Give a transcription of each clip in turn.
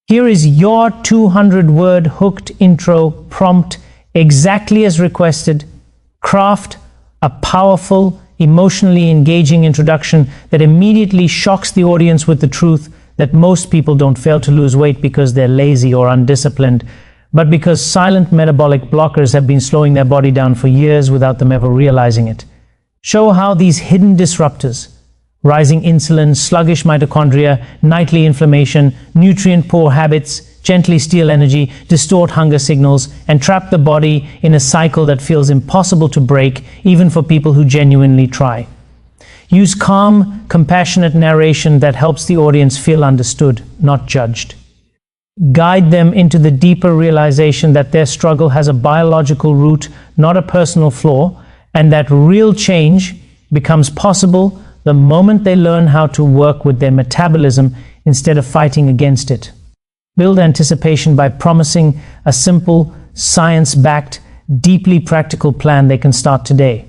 Here is your 200-word hooked intro prompt, exactly as requested. Craft a powerful, emotionally engaging introduction that immediately shocks the audience with the truth that most people don't fail to lose weight because they're lazy or undisciplined, but because silent metabolic blockers have been slowing their body down for years without them ever realizing it. Show how these hidden disruptors, rising insulin, sluggish mitochondria, nightly inflammation, nutrient-poor habits, gently steal energy, distort hunger signals, and trap the body in a cycle that feels impossible to break, even for people who genuinely try. Use calm, compassionate narration that helps the audience feel understood, not judged. Guide them into the deeper realization that their struggle has a biological root, not a personal flaw, and that real change becomes possible the moment they learn how to work with their metabolism instead of fighting against it. Build anticipation by promising a simple, science-backed, deeply practical plan they can start today.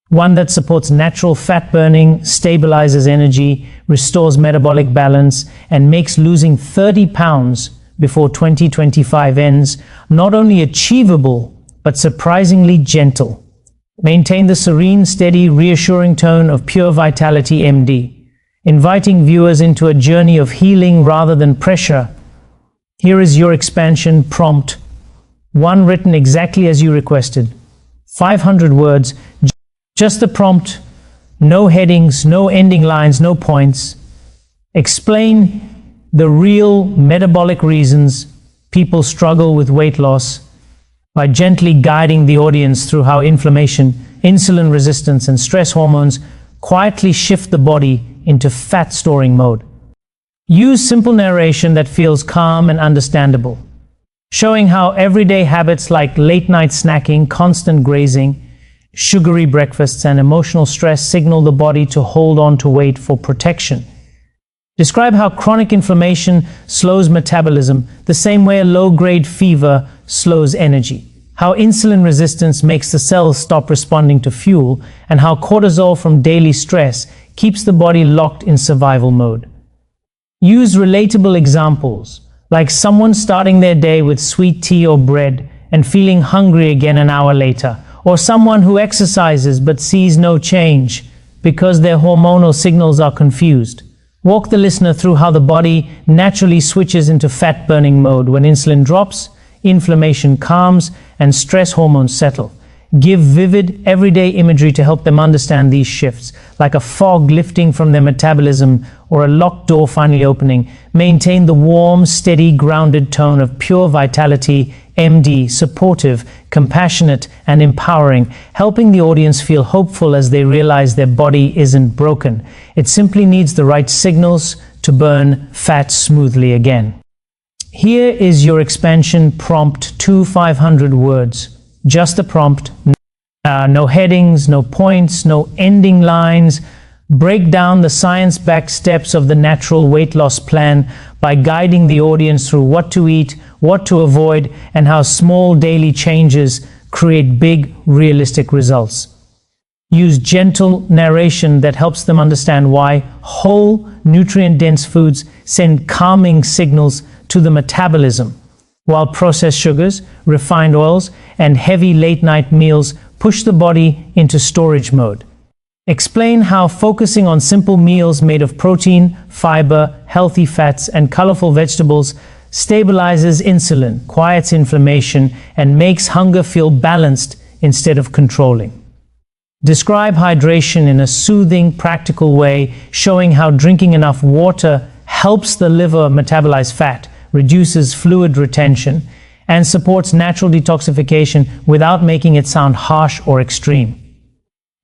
One that supports natural fat burning, stabilizes energy, restores metabolic balance, and makes losing 30 pounds before 2025 ends not only achievable, but surprisingly gentle. Maintain the serene, steady, reassuring tone of Pure Vitality MD, inviting viewers into a journey of healing rather than pressure. Here is your expansion prompt, one written exactly as you requested. 500 words, just the prompt, no headings, no ending lines, no points. Explain the real metabolic reasons people struggle with weight loss by gently guiding the audience through how inflammation, insulin resistance, and stress hormones quietly shift the body into fat storing mode. Use simple narration that feels calm and understandable, showing how everyday habits like late night snacking, constant grazing, sugary breakfasts, and emotional stress signal the body to hold on to weight for protection. Describe how chronic inflammation slows metabolism the same way a low-grade fever slows energy, how insulin resistance makes the cells stop responding to fuel, and how cortisol from daily stress keeps the body locked in survival mode. Use relatable examples, like someone starting their day with sweet tea or bread and feeling hungry again an hour later, or someone who exercises but sees no change because their hormonal signals are confused. Walk the listener through how the body naturally switches into fat-burning mode when insulin drops, inflammation calms, and stress hormones settle. Give vivid, everyday imagery to help them understand these shifts, like a fog lifting from their metabolism or a locked door finally opening. Maintain the warm, steady, grounded tone of Pure Vitality MD, supportive, compassionate, and empowering, helping the audience feel hopeful as they realize their body isn't broken. It simply needs the right signals to burn fat smoothly again. Here is your expansion prompt, 500 words. Just the prompt, no headings, no points, no ending lines. Break down the science-backed steps of the natural weight loss plan by guiding the audience through what to eat, what to avoid, and how small daily changes create big, realistic results. Use gentle narration that helps them understand why whole, nutrient-dense foods send calming signals to the metabolism, while processed sugars, refined oils, and heavy late-night meals push the body into storage mode. Explain how focusing on simple meals made of protein, fiber, healthy fats, and colorful vegetables stabilizes insulin, quiets inflammation, and makes hunger feel balanced instead of controlling. Describe hydration in a soothing, practical way, showing how drinking enough water helps the liver metabolize fat, reduces fluid retention, and supports natural detoxification without making it sound harsh or extreme.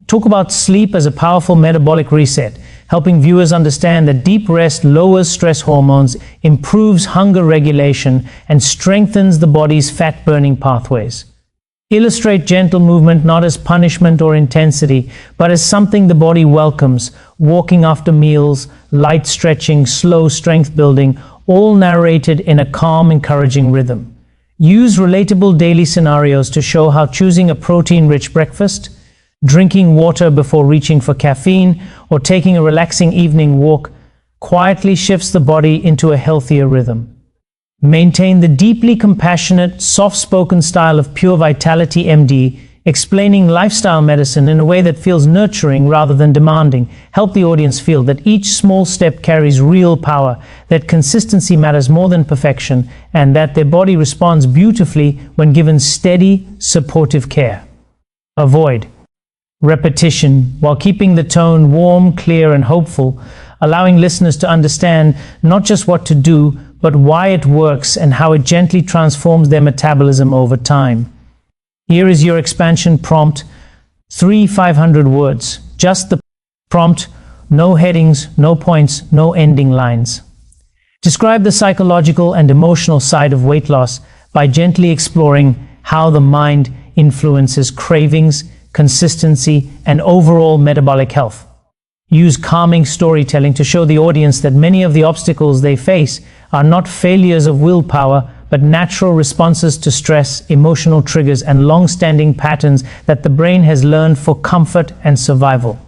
Talk about sleep as a powerful metabolic reset, helping viewers understand that deep rest lowers stress hormones, improves hunger regulation, and strengthens the body's fat-burning pathways. Illustrate gentle movement not as punishment or intensity, but as something the body welcomes, walking after meals, light stretching, slow strength building, all narrated in a calm, encouraging rhythm. Use relatable daily scenarios to show how choosing a protein-rich breakfast, drinking water before reaching for caffeine, or taking a relaxing evening walk quietly shifts the body into a healthier rhythm. Maintain the deeply compassionate, soft-spoken style of Pure Vitality MD, explaining lifestyle medicine in a way that feels nurturing rather than demanding. Help the audience feel that each small step carries real power, that consistency matters more than perfection, and that their body responds beautifully when given steady, supportive care. Avoid repetition while keeping the tone warm, clear, and hopeful, allowing listeners to understand not just what to do, but why it works and how it gently transforms their metabolism over time. Here is your expansion prompt, 500 words, just the prompt, no headings, no points, no ending lines. Describe the psychological and emotional side of weight loss by gently exploring how the mind influences cravings, consistency, and overall metabolic health. Use calming storytelling to show the audience that many of the obstacles they face are not failures of willpower, but natural responses to stress, emotional triggers, and long-standing patterns that the brain has learned for comfort and survival.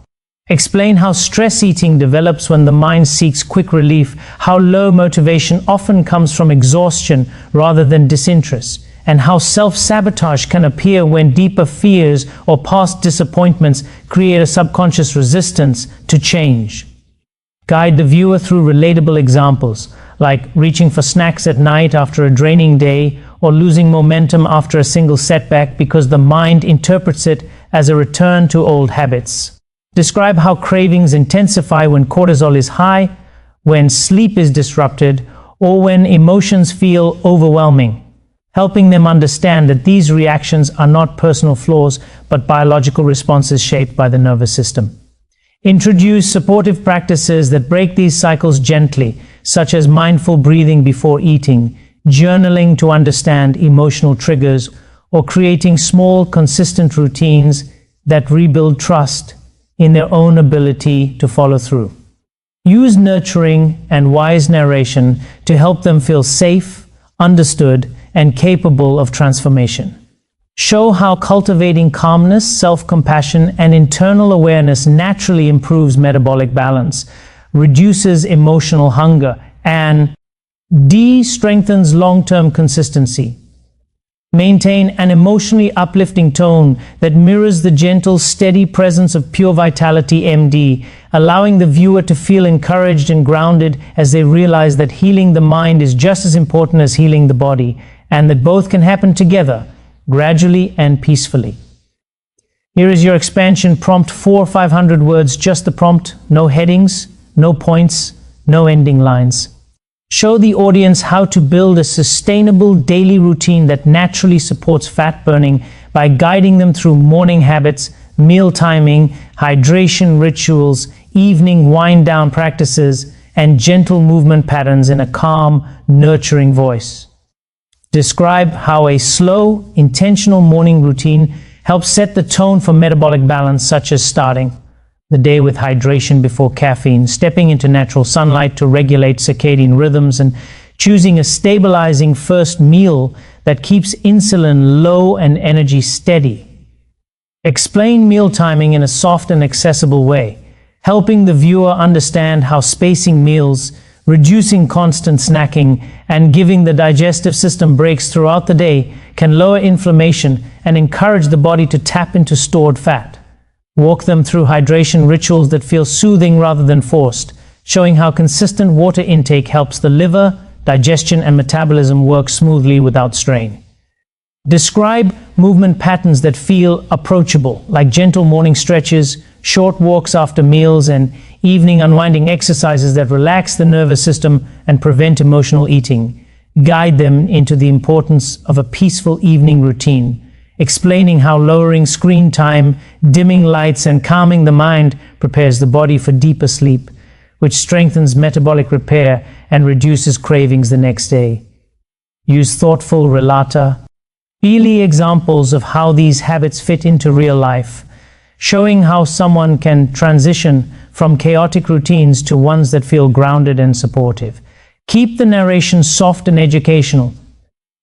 Explain how stress eating develops when the mind seeks quick relief, how low motivation often comes from exhaustion rather than disinterest, and how self-sabotage can appear when deeper fears or past disappointments create a subconscious resistance to change. Guide the viewer through relatable examples, like reaching for snacks at night after a draining day, or losing momentum after a single setback because the mind interprets it as a return to old habits. Describe how cravings intensify when cortisol is high, when sleep is disrupted, or when emotions feel overwhelming, helping them understand that these reactions are not personal flaws, but biological responses shaped by the nervous system. Introduce supportive practices that break these cycles gently, such as mindful breathing before eating, journaling to understand emotional triggers, or creating small, consistent routines that rebuild trust in their own ability to follow through. Use nurturing and wise narration to help them feel safe, understood, and capable of transformation. Show how cultivating calmness, self-compassion, and internal awareness naturally improves metabolic balance, reduces emotional hunger, and strengthens long-term consistency. Maintain an emotionally uplifting tone that mirrors the gentle, steady presence of Pure Vitality MD, allowing the viewer to feel encouraged and grounded as they realize that healing the mind is just as important as healing the body, and that both can happen together, gradually and peacefully. Here is your expansion prompt, 500 words, just the prompt, no headings, no points, no ending lines. Show the audience how to build a sustainable daily routine that naturally supports fat burning by guiding them through morning habits, meal timing, hydration rituals, evening wind-down practices, and gentle movement patterns in a calm, nurturing voice. Describe how a slow, intentional morning routine helps set the tone for metabolic balance, such as starting the day with hydration before caffeine, stepping into natural sunlight to regulate circadian rhythms, and choosing a stabilizing first meal that keeps insulin low and energy steady. Explain meal timing in a soft and accessible way, helping the viewer understand how spacing meals, reducing constant snacking, and giving the digestive system breaks throughout the day can lower inflammation and encourage the body to tap into stored fat. Walk them through hydration rituals that feel soothing rather than forced, showing how consistent water intake helps the liver, digestion, and metabolism work smoothly without strain. Describe movement patterns that feel approachable, like gentle morning stretches, short walks after meals, and evening unwinding exercises that relax the nervous system and prevent emotional eating. Guide them into the importance of a peaceful evening routine, explaining how lowering screen time, dimming lights, and calming the mind prepares the body for deeper sleep, which strengthens metabolic repair and reduces cravings the next day. Use thoughtful relata, feely examples of how these habits fit into real life, showing how someone can transition from chaotic routines to ones that feel grounded and supportive. Keep the narration soft and educational,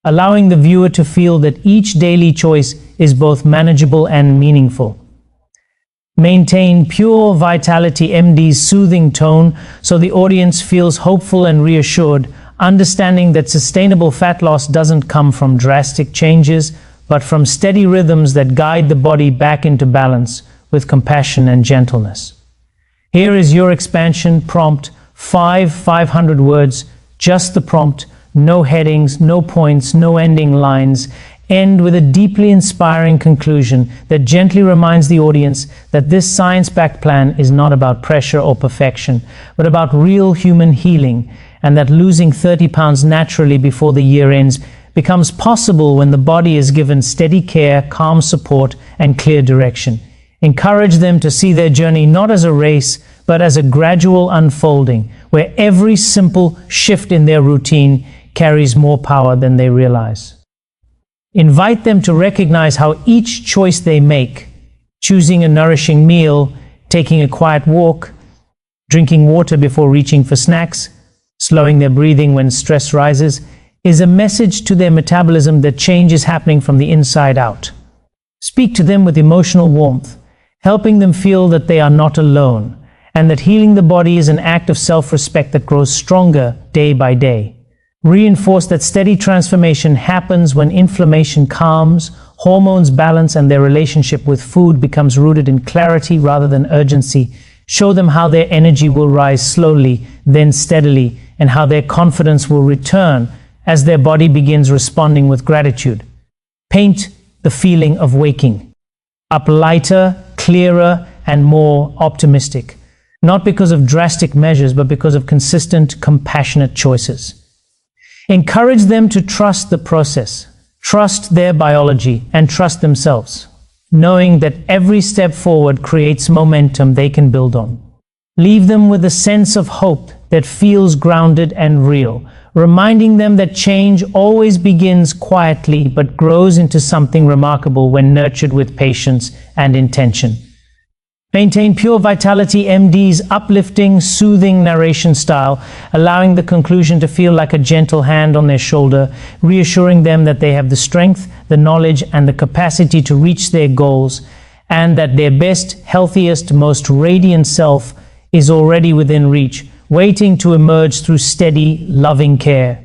allowing the viewer to feel that each daily choice is both manageable and meaningful. Maintain Pure Vitality MD's soothing tone so the audience feels hopeful and reassured, understanding that sustainable fat loss doesn't come from drastic changes, but from steady rhythms that guide the body back into balance with compassion and gentleness. Here is your expansion prompt, 500 words, just the prompt, no headings, no points, no ending lines. End with a deeply inspiring conclusion that gently reminds the audience that this science-backed plan is not about pressure or perfection, but about real human healing, and that losing 30 pounds naturally before the year ends becomes possible when the body is given steady care, calm support, and clear direction. Encourage them to see their journey not as a race, but as a gradual unfolding, where every simple shift in their routine carries more power than they realize. Invite them to recognize how each choice they make, choosing a nourishing meal, taking a quiet walk, drinking water before reaching for snacks, slowing their breathing when stress rises, is a message to their metabolism that change is happening from the inside out. Speak to them with emotional warmth, helping them feel that they are not alone, and that healing the body is an act of self-respect that grows stronger day by day. Reinforce that steady transformation happens when inflammation calms, hormones balance, and their relationship with food becomes rooted in clarity rather than urgency. Show them how their energy will rise slowly, then steadily, and how their confidence will return as their body begins responding with gratitude. Paint the feeling of waking up lighter, clearer, and more optimistic, not because of drastic measures, but because of consistent, compassionate choices. Encourage them to trust the process, trust their biology, and trust themselves, knowing that every step forward creates momentum they can build on. Leave them with a sense of hope that feels grounded and real, reminding them that change always begins quietly but grows into something remarkable when nurtured with patience and intention. Maintain Pure Vitality MD's uplifting, soothing narration style, allowing the conclusion to feel like a gentle hand on their shoulder, reassuring them that they have the strength, the knowledge, and the capacity to reach their goals, and that their best, healthiest, most radiant self is already within reach, waiting to emerge through steady, loving care.